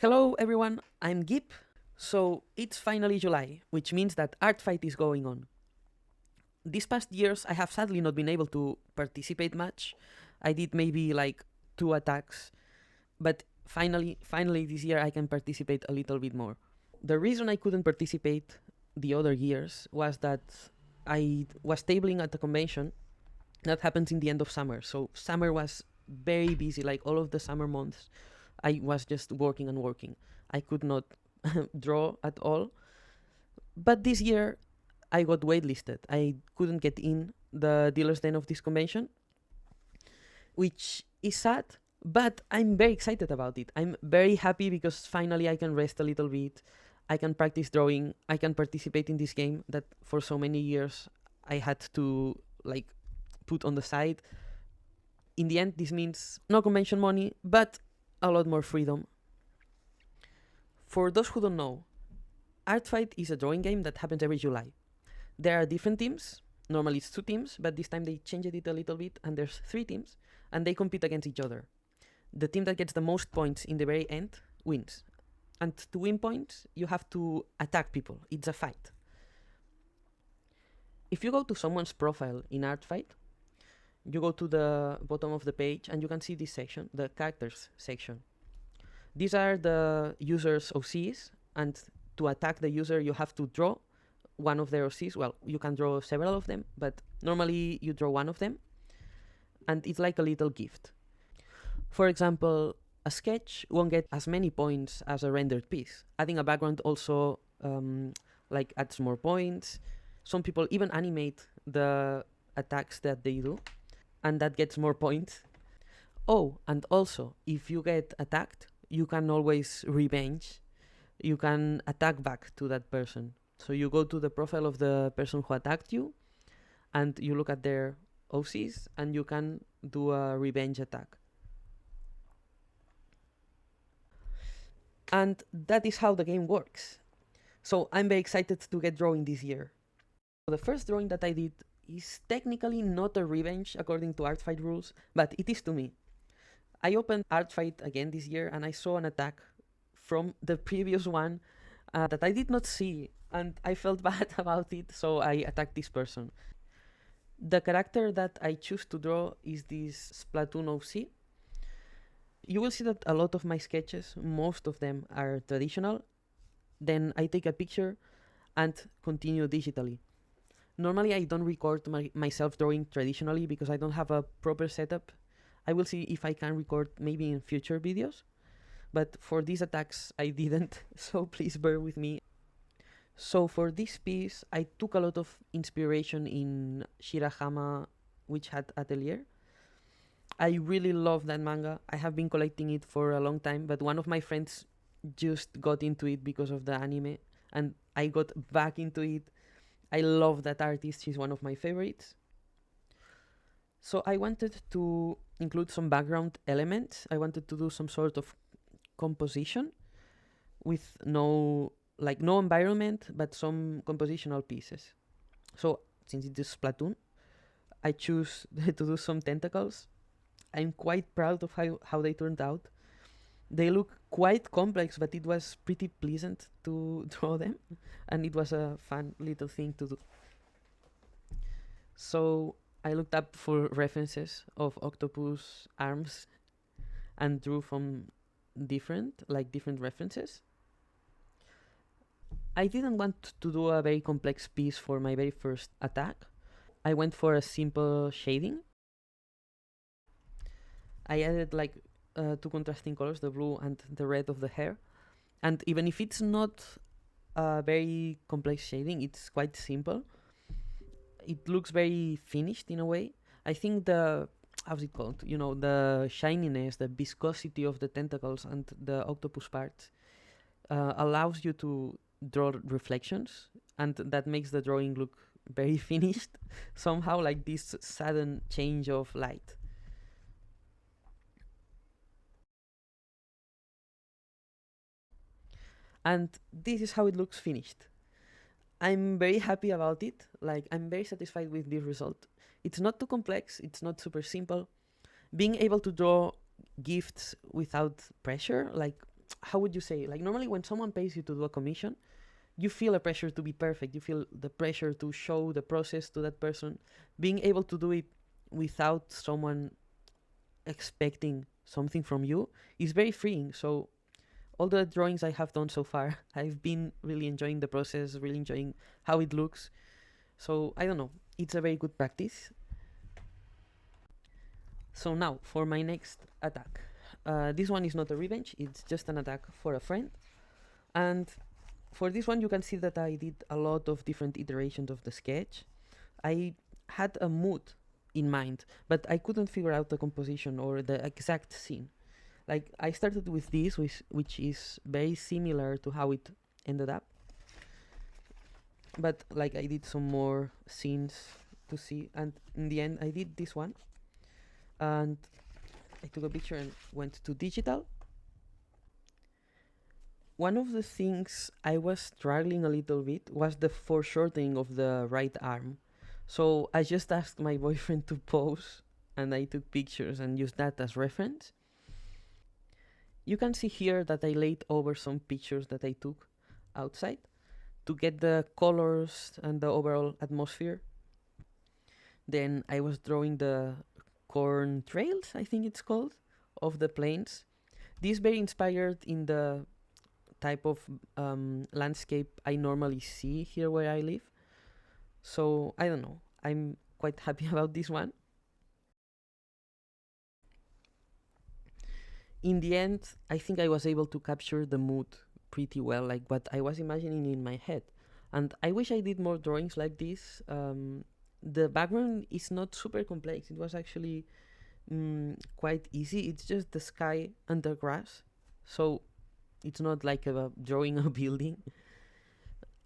Hello everyone, I'm Gip. So it's finally July, which means that Artfight is going on. These past years I have sadly not been able to participate much. I did maybe like 2 attacks, but finally this year I can participate a little bit more. The reason I couldn't participate the other years was that I was tabling at the convention that happens in the end of summer. So summer was very busy, like all of the summer months I was just working and working. I could not draw at all. But this year I got waitlisted. I couldn't get in the dealer's den of this convention, which is sad, but I'm very excited about it. I'm very happy because finally I can rest a little bit. I can practice drawing. I can participate in this game that for so many years I had to like put on the side. In the end, this means no convention money, but a lot more freedom. For those who don't know, Artfight is a drawing game that happens every July. There are different teams. Normally it's 2 teams, but this time they changed it a little bit and there's 3 teams and they compete against each other. The team that gets the most points in the very end wins. And to win points, you have to attack people. It's a fight. If you go to someone's profile in Artfight, you go to the bottom of the page and you can see this section, the characters section. These are the user's OCs, and to attack the user you have to draw one of their OCs. Well, you can draw several of them, but normally you draw one of them, and it's like a little gift. For example, a sketch won't get as many points as a rendered piece. Adding a background also like adds more points. Some people even animate the attacks that they do, and that gets more points. Oh, and also, if you get attacked, you can always revenge. You can attack back to that person. So you go to the profile of the person who attacked you, and you look at their OCs, and you can do a revenge attack. And that is how the game works. So I'm very excited to get drawing this year. The first drawing that I did is technically not a revenge according to Artfight rules, but it is to me. I opened Artfight again this year and I saw an attack from the previous one that I did not see, and I felt bad about it, so I attacked this person. The character that I choose to draw is this Splatoon OC. You will see that a lot of my sketches, most of them are traditional. Then I take a picture and continue digitally. Normally I don't record myself drawing traditionally because I don't have a proper setup. I will see if I can record maybe in future videos, but for these attacks I didn't, so please bear with me. So for this piece I took a lot of inspiration in Shirahama Witch Hat Atelier. I really love that manga. I have been collecting it for a long time, but one of my friends just got into it because of the anime, and I got back into it. I love that artist. She's one of my favorites. So I wanted to include some background elements. I wanted to do some sort of composition with no environment, but some compositional pieces. So since it is Splatoon, I choose to do some tentacles. I'm quite proud of how they turned out. They look quite complex, but it was pretty pleasant to draw them, and it was a fun little thing to do. So I looked up for references of octopus arms and drew from different references. I didn't want to do a very complex piece for my very first attack. I went for a simple shading. I added like 2 contrasting colors, the blue and the red of the hair. And even if it's not a very complex shading, it's quite simple. It looks very finished in a way. I think how's it called? You know, the shininess, the viscosity of the tentacles and the octopus parts allows you to draw reflections, and that makes the drawing look very finished somehow, like this sudden change of light. And this is how it looks finished. I'm very happy about it. Like, I'm very satisfied with this result. It's not too complex. It's not super simple. Being able to draw gifts without pressure, like how would you say, like normally when someone pays you to do a commission, you feel a pressure to be perfect. You feel the pressure to show the process to that person. Being able to do it without someone expecting something from you is very freeing. So all the drawings I have done so far, I've been really enjoying the process, really enjoying how it looks. So I don't know, it's a very good practice. So now for my next attack. This one is not a revenge, it's just an attack for a friend. And for this one, you can see that I did a lot of different iterations of the sketch. I had a mood in mind, but I couldn't figure out the composition or the exact scene. Like I started with this, which is very similar to how it ended up. But like I did some more scenes to see, and in the end I did this one. And I took a picture and went to digital. One of the things I was struggling a little bit was the foreshortening of the right arm. So I just asked my boyfriend to pose and I took pictures and used that as reference. You can see here that I laid over some pictures that I took outside to get the colors and the overall atmosphere. Then I was drawing the corn trails, I think it's called, of the plains. This very inspired in the type of landscape I normally see here where I live. So I don't know, I'm quite happy about this one. In the end, I think I was able to capture the mood pretty well, like what I was imagining in my head. And I wish I did more drawings like this. The background is not super complex. It was actually quite easy. It's just the sky and the grass. So it's not like drawing a building.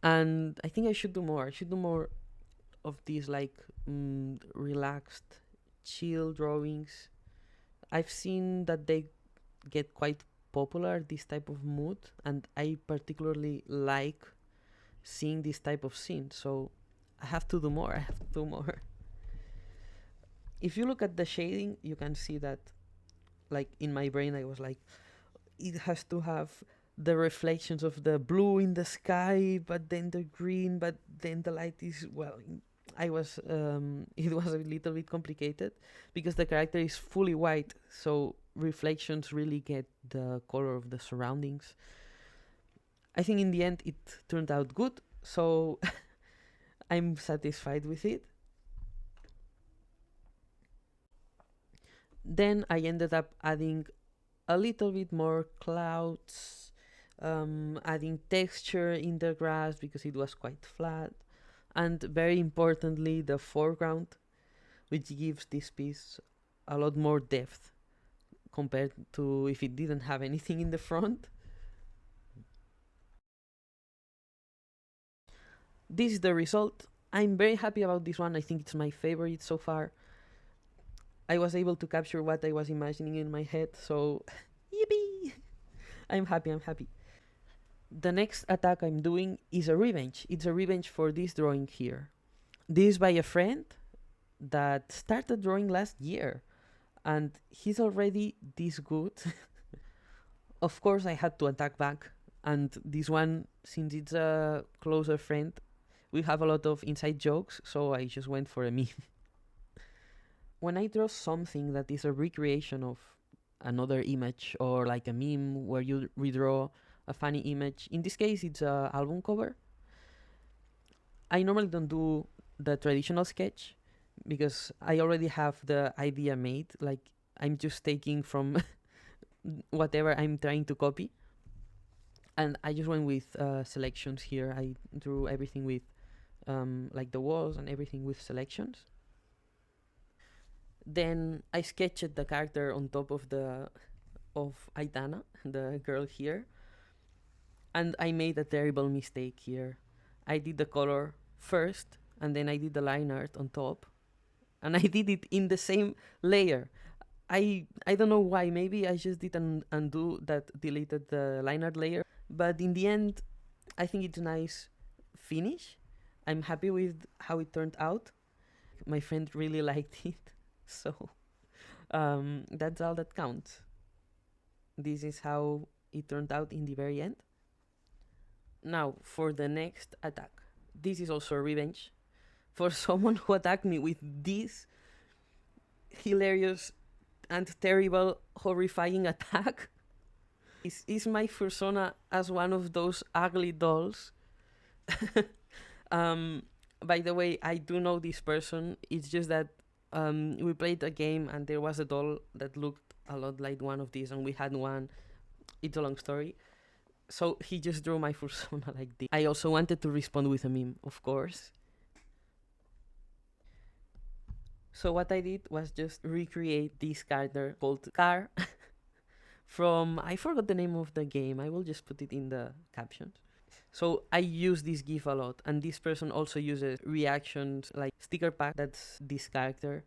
And I think I should do more. I should do more of these like relaxed, chill drawings. I've seen that they get quite popular, this type of mood, and I particularly like seeing this type of scene. So I have to do more. I have to do more. If you look at the shading, you can see that, like in my brain, I was like, it has to have the reflections of the blue in the sky, but then the green, but then the light is, well, it was a little bit complicated because the character is fully white, so reflections really get the color of the surroundings. I think in the end it turned out good, so I'm satisfied with it. Then I ended up adding a little bit more clouds, adding texture in the grass because it was quite flat, and very importantly the foreground, which gives this piece a lot more depth compared to if it didn't have anything in the front. This is the result. I'm very happy about this one. I think it's my favorite so far. I was able to capture what I was imagining in my head, so yippee! I'm happy, I'm happy. The next attack I'm doing is a revenge. It's a revenge for this drawing here. This is by a friend that started drawing last year, and he's already this good. Of course, I had to attack back, and this one, since it's a closer friend, we have a lot of inside jokes, so I just went for a meme. When I draw something that is a recreation of another image or like a meme where you redraw a funny image, in this case it's a album cover, I normally don't do the traditional sketch because I already have the idea made. Like I'm just taking from whatever I'm trying to copy, and I just went with selections here. I drew everything with like the walls and everything with selections. Then I sketched the character on top of Aitana, the girl here, and I made a terrible mistake here. I did the color first, and then I did the line art on top, and I did it in the same layer. I don't know why. Maybe I just did an undo that deleted the line art layer, but in the end, I think it's a nice finish. I'm happy with how it turned out. My friend really liked it, so that's all that counts. This is how it turned out in the very end. Now, for the next attack. This is also a revenge for someone who attacked me with this hilarious and terrible, horrifying attack. Is my persona as one of those ugly dolls. By the way, I do know this person. It's just that we played a game and there was a doll that looked a lot like one of these, and we had one. It's a long story. So he just drew my persona like this. I also wanted to respond with a meme, of course. So what I did was just recreate this character called Car from, I forgot the name of the game. I will just put it in the captions. So I use this GIF a lot, and this person also uses reactions like sticker pack. That's this character.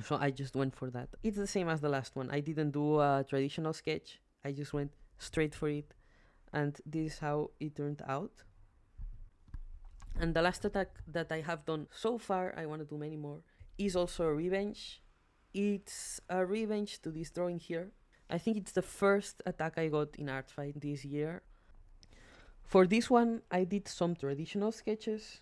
So I just went for that. It's the same as the last one. I didn't do a traditional sketch. I just went straight for it. And this is how it turned out. And the last attack that I have done so far, I want to do many more, is also a revenge. It's a revenge to this drawing here. I think it's the first attack I got in Artfight this year. For this one, I did some traditional sketches,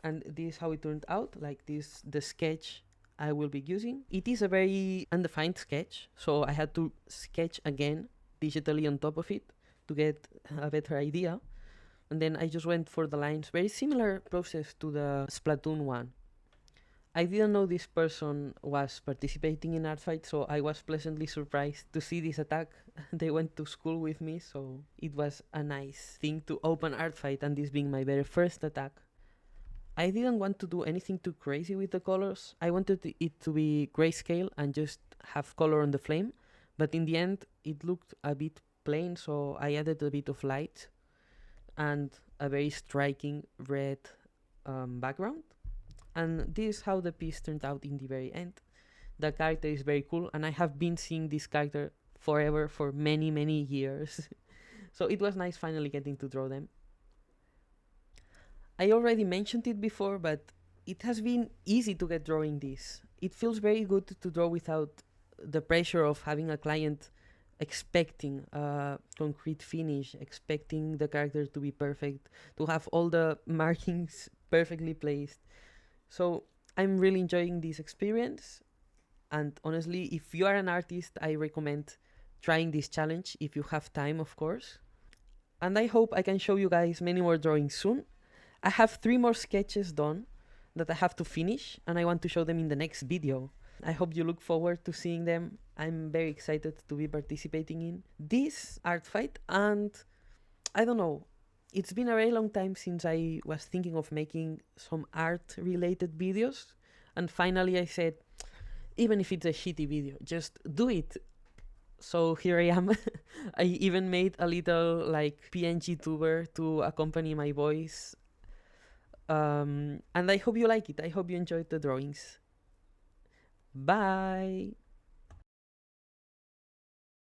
and this is how it turned out. Like this, the sketch I will be using. It is a very undefined sketch, so I had to sketch again digitally on top of it to get a better idea. And then I just went for the lines. Very similar process to the Splatoon one. I didn't know this person was participating in Artfight, so I was pleasantly surprised to see this attack. They went to school with me, so it was a nice thing to open Artfight, and this being my very first attack. I didn't want to do anything too crazy with the colors. I wanted it to be grayscale and just have color on the flame, but in the end it looked a bit plain, so I added a bit of light and a very striking red background. And this is how the piece turned out in the very end. The character is very cool, and I have been seeing this character forever, for many, many years. So it was nice finally getting to draw them. I already mentioned it before, but it has been easy to get drawing this. It feels very good to draw without the pressure of having a client expecting a concrete finish, expecting the character to be perfect, to have all the markings perfectly placed. So I'm really enjoying this experience, and honestly, if you are an artist, I recommend trying this challenge if you have time, of course. And I hope I can show you guys many more drawings soon. I have 3 more sketches done that I have to finish, and I want to show them in the next video. I hope you look forward to seeing them. I'm very excited to be participating in this art fight, and I don't know, it's been a very long time since I was thinking of making some art-related videos, and finally I said, even if it's a shitty video, just do it. So here I am. I even made a little like PNG tuber to accompany my voice. And I hope you like it. I hope you enjoyed the drawings. Bye!